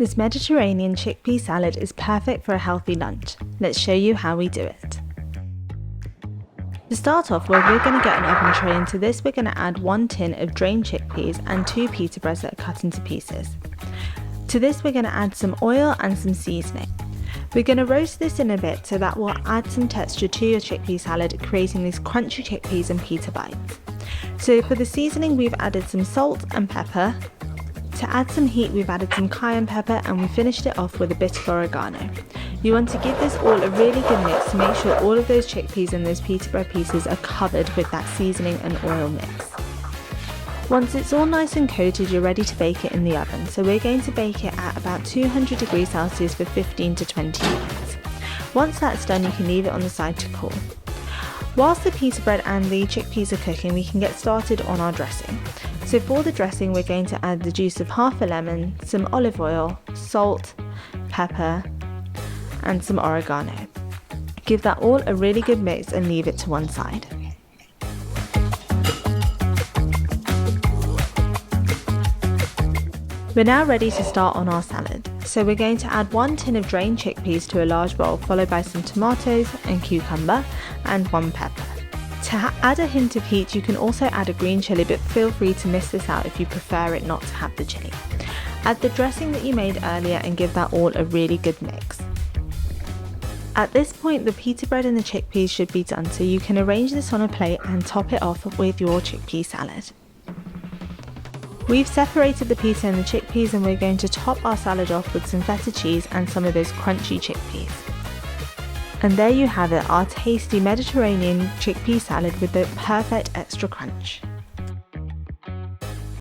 This Mediterranean chickpea salad is perfect for a healthy lunch. Let's show you how we do it. To start off, we're going to get an oven tray. Into this we're going to add 1 tin of drained chickpeas and 2 pita breads that are cut into pieces. To this we're going to add some oil and some seasoning. We're going to roast this in a bit so that will add some texture to your chickpea salad, creating these crunchy chickpeas and pita bites. So for the seasoning we've added some salt and pepper. To add some heat we've added some cayenne pepper, and we finished it off with a bit of oregano. You want to give this all a really good mix to make sure all of those chickpeas and those pita bread pieces are covered with that seasoning and oil mix. Once it's all nice and coated, you're ready to bake it in the oven. So we're going to bake it at about 200 degrees Celsius for 15 to 20 minutes. Once that's done, you can leave it on the side to cool. Whilst the pita bread and the chickpeas are cooking, we can get started on our dressing. So for the dressing, we're going to add the juice of half a lemon, some olive oil, salt, pepper, and some oregano. Give that all a really good mix and leave it to one side. We're now ready to start on our salad. So we're going to add 1 tin of drained chickpeas to a large bowl, followed by some tomatoes and cucumber and 1 pepper. To add a hint of heat, you can also add a green chilli, but feel free to miss this out if you prefer it not to have the chilli. Add the dressing that you made earlier and give that all a really good mix. At this point, the pita bread and the chickpeas should be done, so you can arrange this on a plate and top it off with your chickpea salad. We've separated the pita and the chickpeas, and we're going to top our salad off with some feta cheese and some of those crunchy chickpeas. And there you have it, our tasty Mediterranean chickpea salad with the perfect extra crunch.